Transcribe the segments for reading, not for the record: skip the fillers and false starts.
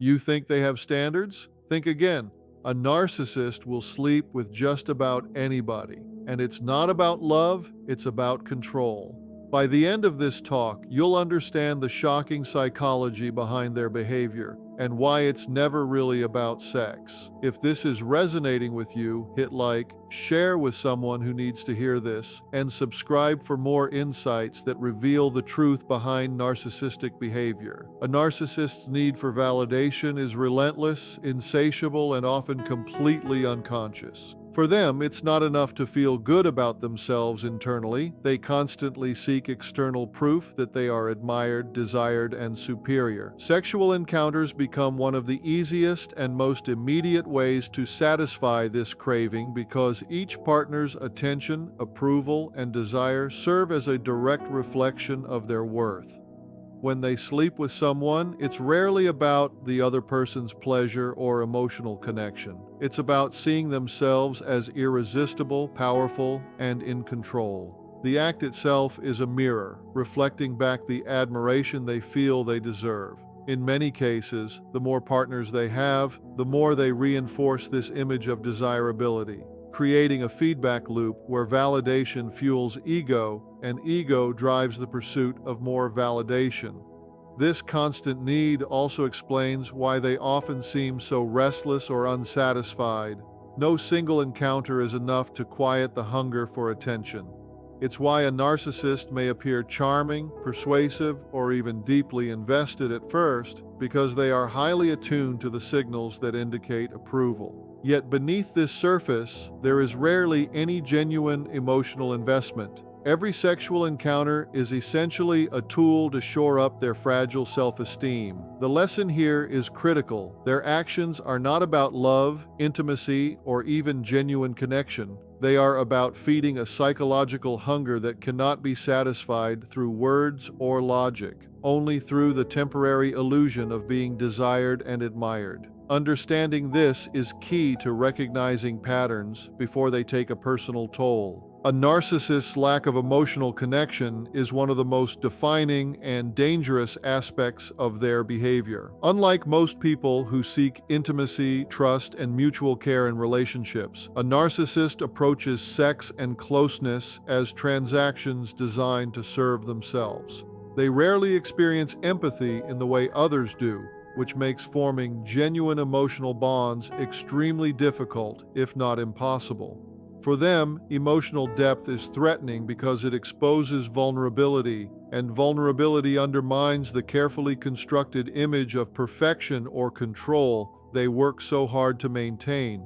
You think they have standards? Think again. A narcissist will sleep with just about anybody. And it's not about love, it's about control. By the end of this talk, you'll understand the shocking psychology behind their behavior and why it's never really about sex. If this is resonating with you, hit like, share with someone who needs to hear this, and subscribe for more insights that reveal the truth behind narcissistic behavior. A narcissist's need for validation is relentless, insatiable, and often completely unconscious. For them, it's not enough to feel good about themselves internally. They constantly seek external proof that they are admired, desired, and superior. Sexual encounters become one of the easiest and most immediate ways to satisfy this craving because each partner's attention, approval, and desire serve as a direct reflection of their worth. When they sleep with someone, it's rarely about the other person's pleasure or emotional connection. It's about seeing themselves as irresistible, powerful, and in control. The act itself is a mirror, reflecting back the admiration they feel they deserve. In many cases, the more partners they have, the more they reinforce this image of desirability, creating a feedback loop where validation fuels ego and ego drives the pursuit of more validation. This constant need also explains why they often seem so restless or unsatisfied. No single encounter is enough to quiet the hunger for attention. It's why a narcissist may appear charming, persuasive, or even deeply invested at first, because they are highly attuned to the signals that indicate approval. Yet beneath this surface, there is rarely any genuine emotional investment. Every sexual encounter is essentially a tool to shore up their fragile self-esteem. The lesson here is critical. Their actions are not about love, intimacy, or even genuine connection. They are about feeding a psychological hunger that cannot be satisfied through words or logic, only through the temporary illusion of being desired and admired. Understanding this is key to recognizing patterns before they take a personal toll. A narcissist's lack of emotional connection is one of the most defining and dangerous aspects of their behavior. Unlike most people who seek intimacy, trust, and mutual care in relationships, a narcissist approaches sex and closeness as transactions designed to serve themselves. They rarely experience empathy in the way others do, which makes forming genuine emotional bonds extremely difficult, if not impossible. For them, emotional depth is threatening because it exposes vulnerability, and vulnerability undermines the carefully constructed image of perfection or control they work so hard to maintain.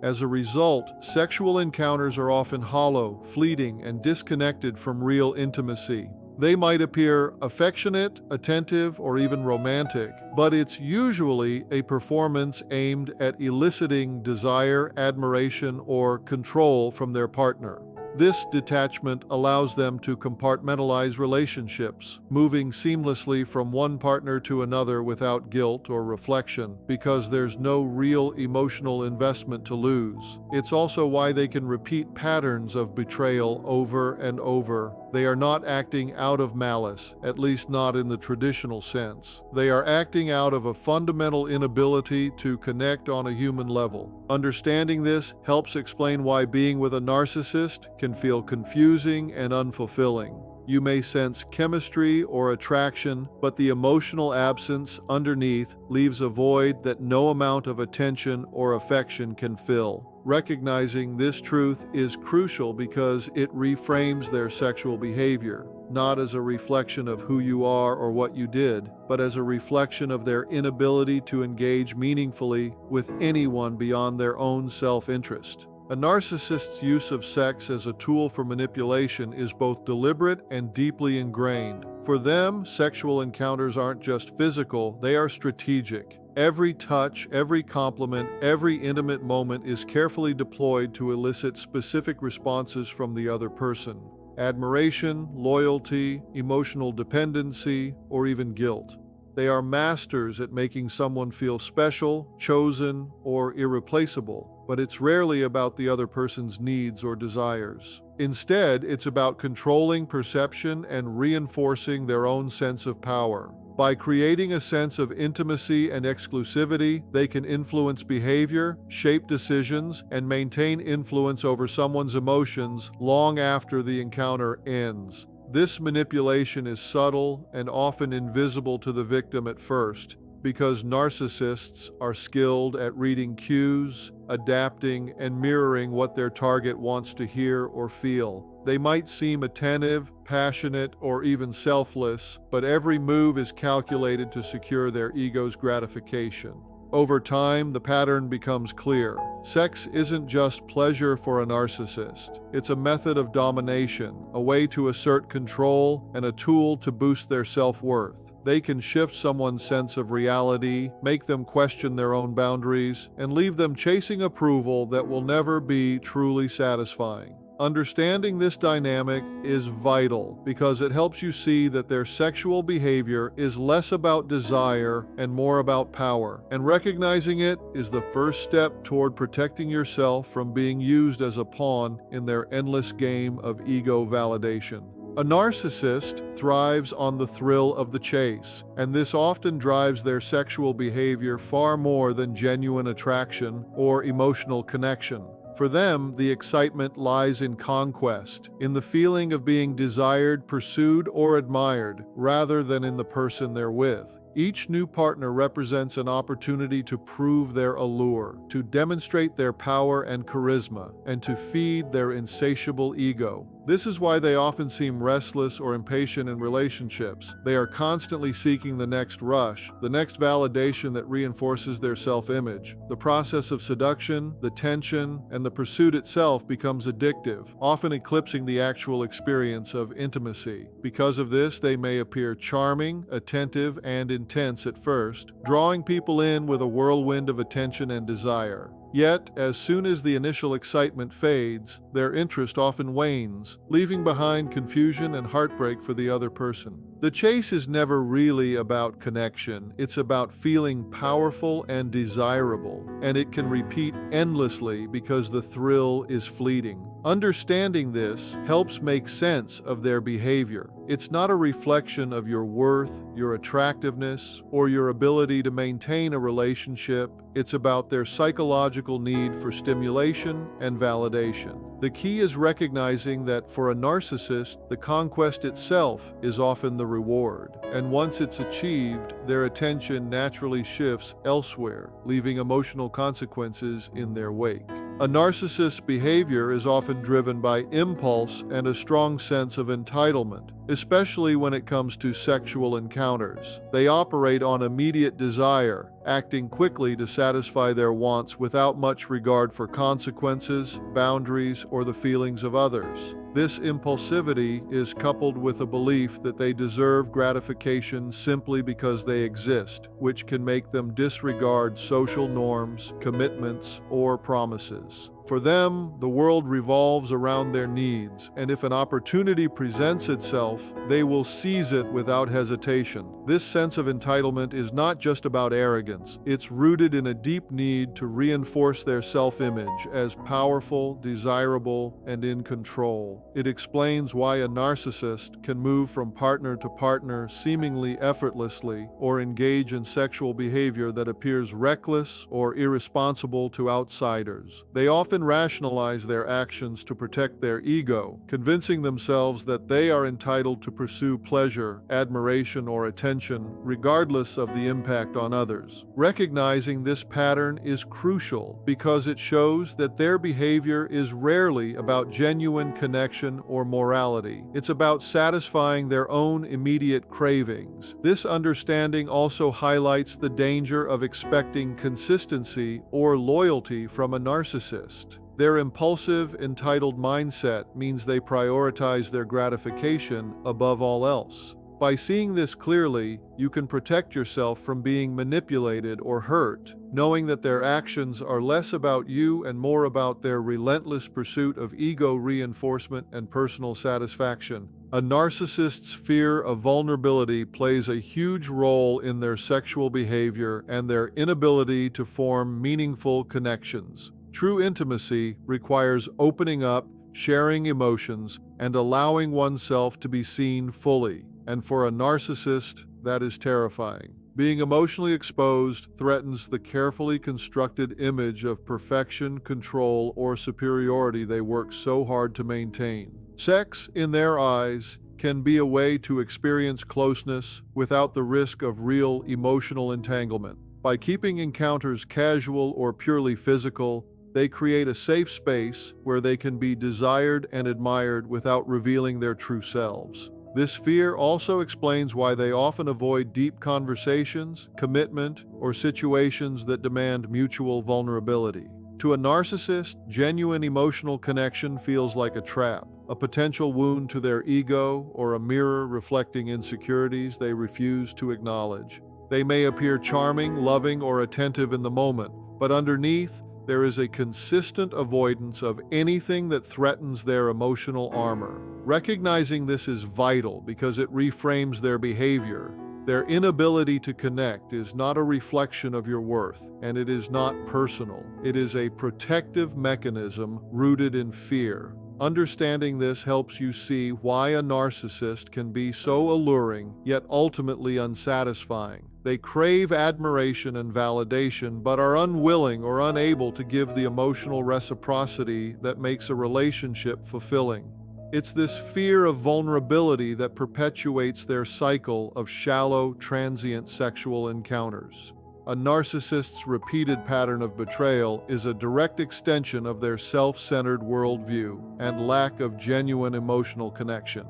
As a result, sexual encounters are often hollow, fleeting, and disconnected from real intimacy. They might appear affectionate, attentive, or even romantic, but it's usually a performance aimed at eliciting desire, admiration, or control from their partner. This detachment allows them to compartmentalize relationships, moving seamlessly from one partner to another without guilt or reflection, because there's no real emotional investment to lose. It's also why they can repeat patterns of betrayal over and over. They are not acting out of malice, at least not in the traditional sense. They are acting out of a fundamental inability to connect on a human level. Understanding this helps explain why being with a narcissist can feel confusing and unfulfilling. You may sense chemistry or attraction, but the emotional absence underneath leaves a void that no amount of attention or affection can fill. Recognizing this truth is crucial because it reframes their sexual behavior, not as a reflection of who you are or what you did, but as a reflection of their inability to engage meaningfully with anyone beyond their own self-interest. A narcissist's use of sex as a tool for manipulation is both deliberate and deeply ingrained. For them, sexual encounters aren't just physical, they are strategic. Every touch, every compliment, every intimate moment is carefully deployed to elicit specific responses from the other person. Admiration, loyalty, emotional dependency, or even guilt. They are masters at making someone feel special, chosen, or irreplaceable, but it's rarely about the other person's needs or desires. Instead, it's about controlling perception and reinforcing their own sense of power. By creating a sense of intimacy and exclusivity, they can influence behavior, shape decisions, and maintain influence over someone's emotions long after the encounter ends. This manipulation is subtle and often invisible to the victim at first, because narcissists are skilled at reading cues, adapting, and mirroring what their target wants to hear or feel. They might seem attentive, passionate, or even selfless, but every move is calculated to secure their ego's gratification. Over time, the pattern becomes clear. Sex isn't just pleasure for a narcissist. It's a method of domination, a way to assert control, and a tool to boost their self-worth. They can shift someone's sense of reality, make them question their own boundaries, and leave them chasing approval that will never be truly satisfying. Understanding this dynamic is vital because it helps you see that their sexual behavior is less about desire and more about power, and recognizing it is the first step toward protecting yourself from being used as a pawn in their endless game of ego validation. A narcissist thrives on the thrill of the chase, and this often drives their sexual behavior far more than genuine attraction or emotional connection. For them, the excitement lies in conquest, in the feeling of being desired, pursued, or admired, rather than in the person they're with. Each new partner represents an opportunity to prove their allure, to demonstrate their power and charisma, and to feed their insatiable ego. This is why they often seem restless or impatient in relationships. They are constantly seeking the next rush, the next validation that reinforces their self-image. The process of seduction, the tension, and the pursuit itself becomes addictive, often eclipsing the actual experience of intimacy. Because of this, they may appear charming, attentive, and intense at first, drawing people in with a whirlwind of attention and desire. Yet, as soon as the initial excitement fades, their interest often wanes, leaving behind confusion and heartbreak for the other person. The chase is never really about connection. It's about feeling powerful and desirable, and it can repeat endlessly because the thrill is fleeting. Understanding this helps make sense of their behavior. It's not a reflection of your worth, your attractiveness, or your ability to maintain a relationship. It's about their psychological need for stimulation and validation. The key is recognizing that for a narcissist, the conquest itself is often the reward, and once it's achieved, their attention naturally shifts elsewhere, leaving emotional consequences in their wake. A narcissist's behavior is often driven by impulse and a strong sense of entitlement, especially when it comes to sexual encounters. They operate on immediate desire, acting quickly to satisfy their wants without much regard for consequences, boundaries, or the feelings of others. This impulsivity is coupled with a belief that they deserve gratification simply because they exist, which can make them disregard social norms, commitments, or promises. For them, the world revolves around their needs, and if an opportunity presents itself, they will seize it without hesitation. This sense of entitlement is not just about arrogance. It's rooted in a deep need to reinforce their self-image as powerful, desirable, and in control. It explains why a narcissist can move from partner to partner seemingly effortlessly or engage in sexual behavior that appears reckless or irresponsible to outsiders. They often rationalize their actions to protect their ego, convincing themselves that they are entitled to pursue pleasure, admiration, or attention, regardless of the impact on others. Recognizing this pattern is crucial because it shows that their behavior is rarely about genuine connection or morality. It's about satisfying their own immediate cravings. This understanding also highlights the danger of expecting consistency or loyalty from a narcissist. Their impulsive, entitled mindset means they prioritize their gratification above all else. By seeing this clearly, you can protect yourself from being manipulated or hurt, knowing that their actions are less about you and more about their relentless pursuit of ego reinforcement and personal satisfaction. A narcissist's fear of vulnerability plays a huge role in their sexual behavior and their inability to form meaningful connections. True intimacy requires opening up, sharing emotions, and allowing oneself to be seen fully. And for a narcissist, that is terrifying. Being emotionally exposed threatens the carefully constructed image of perfection, control, or superiority they work so hard to maintain. Sex, in their eyes, can be a way to experience closeness without the risk of real emotional entanglement. By keeping encounters casual or purely physical, they create a safe space where they can be desired and admired without revealing their true selves. This fear also explains why they often avoid deep conversations, commitment, or situations that demand mutual vulnerability. To a narcissist, genuine emotional connection feels like a trap, a potential wound to their ego, or a mirror reflecting insecurities they refuse to acknowledge. They may appear charming, loving, or attentive in the moment, but underneath, there is a consistent avoidance of anything that threatens their emotional armor. Recognizing this is vital because it reframes their behavior. Their inability to connect is not a reflection of your worth, and it is not personal. It is a protective mechanism rooted in fear. Understanding this helps you see why a narcissist can be so alluring, yet ultimately unsatisfying. They crave admiration and validation, but are unwilling or unable to give the emotional reciprocity that makes a relationship fulfilling. It's this fear of vulnerability that perpetuates their cycle of shallow, transient sexual encounters. A narcissist's repeated pattern of betrayal is a direct extension of their self-centered worldview and lack of genuine emotional connection.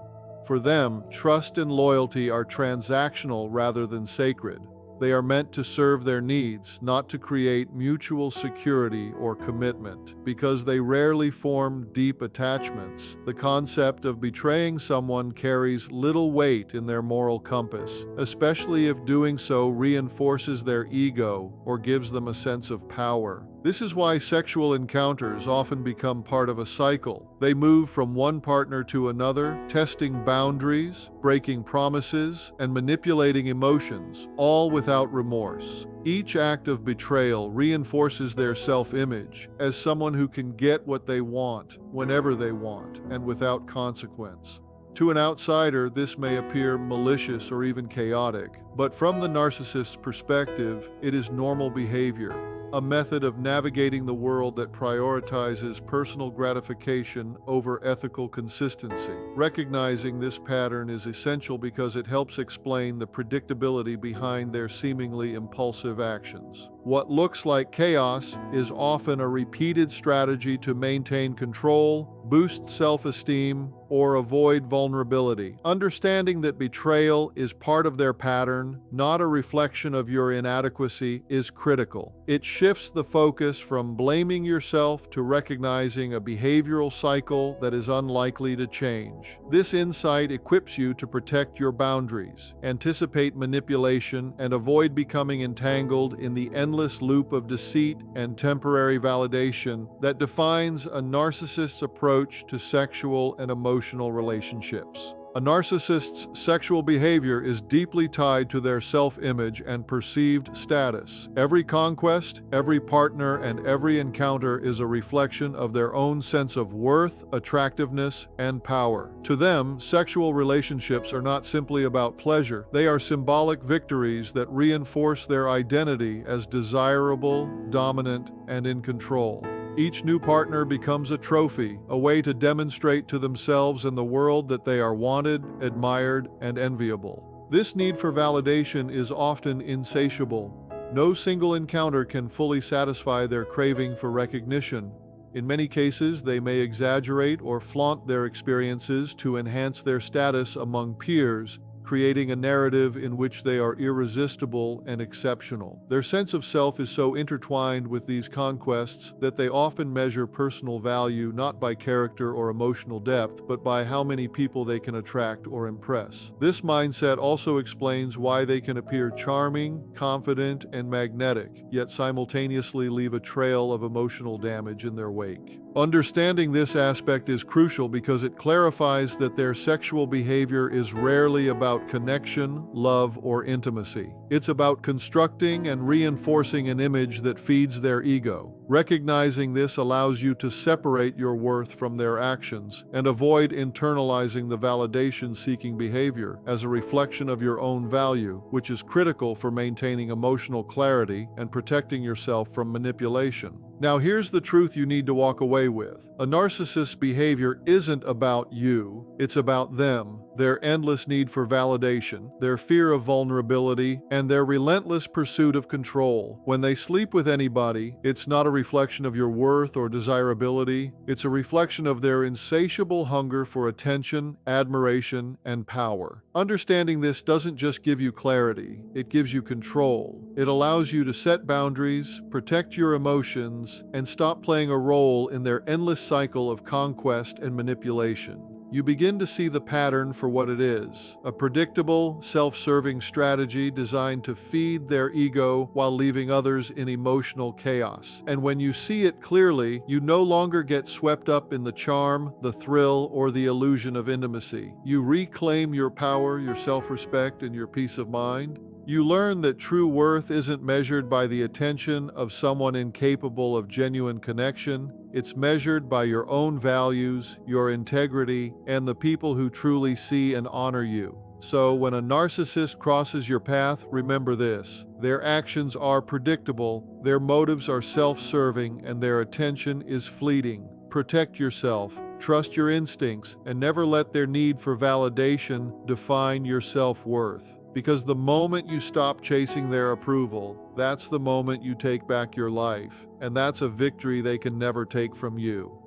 For them, trust and loyalty are transactional rather than sacred. They are meant to serve their needs, not to create mutual security or commitment. Because they rarely form deep attachments, the concept of betraying someone carries little weight in their moral compass, especially if doing so reinforces their ego or gives them a sense of power. This is why sexual encounters often become part of a cycle. They move from one partner to another, testing boundaries, breaking promises, and manipulating emotions, all without remorse. Each act of betrayal reinforces their self-image as someone who can get what they want, whenever they want, and without consequence. To an outsider, this may appear malicious or even chaotic, but from the narcissist's perspective, it is normal behavior. A method of navigating the world that prioritizes personal gratification over ethical consistency. Recognizing this pattern is essential because it helps explain the predictability behind their seemingly impulsive actions. What looks like chaos is often a repeated strategy to maintain control, boost self-esteem, or avoid vulnerability. Understanding that betrayal is part of their pattern, not a reflection of your inadequacy, is critical. It shifts the focus from blaming yourself to recognizing a behavioral cycle that is unlikely to change. This insight equips you to protect your boundaries, anticipate manipulation, and avoid becoming entangled in the endless loop of deceit and temporary validation that defines a narcissist's approach to sexual and emotional relationships. A narcissist's sexual behavior is deeply tied to their self-image and perceived status. Every conquest, every partner, and every encounter is a reflection of their own sense of worth, attractiveness, and power. To them, sexual relationships are not simply about pleasure. They are symbolic victories that reinforce their identity as desirable, dominant, and in control. Each new partner becomes a trophy, a way to demonstrate to themselves and the world that they are wanted, admired, and enviable. This need for validation is often insatiable. No single encounter can fully satisfy their craving for recognition. In many cases, they may exaggerate or flaunt their experiences to enhance their status among peers, creating a narrative in which they are irresistible and exceptional. Their sense of self is so intertwined with these conquests that they often measure personal value not by character or emotional depth, but by how many people they can attract or impress. This mindset also explains why they can appear charming, confident, and magnetic, yet simultaneously leave a trail of emotional damage in their wake. Understanding this aspect is crucial because it clarifies that their sexual behavior is rarely about connection, love, or intimacy. It's about constructing and reinforcing an image that feeds their ego. Recognizing this allows you to separate your worth from their actions and avoid internalizing the validation-seeking behavior as a reflection of your own value, which is critical for maintaining emotional clarity and protecting yourself from manipulation. Now, here's the truth you need to walk away with. A narcissist's behavior isn't about you, it's about them, their endless need for validation, their fear of vulnerability, and their relentless pursuit of control. When they sleep with anybody, it's not a reflection of your worth or desirability, it's a reflection of their insatiable hunger for attention, admiration, and power. Understanding this doesn't just give you clarity, it gives you control. It allows you to set boundaries, protect your emotions, and stop playing a role in their endless cycle of conquest and manipulation. You begin to see the pattern for what it is, a predictable, self-serving strategy designed to feed their ego while leaving others in emotional chaos. And when you see it clearly, you no longer get swept up in the charm, the thrill, or the illusion of intimacy. You reclaim your power, your self-respect, and your peace of mind. You learn that true worth isn't measured by the attention of someone incapable of genuine connection. It's measured by your own values, your integrity, and the people who truly see and honor you. So, when a narcissist crosses your path, remember this: their actions are predictable, their motives are self-serving, and their attention is fleeting. Protect yourself, trust your instincts, and never let their need for validation define your self-worth. Because the moment you stop chasing their approval, that's the moment you take back your life, and that's a victory they can never take from you.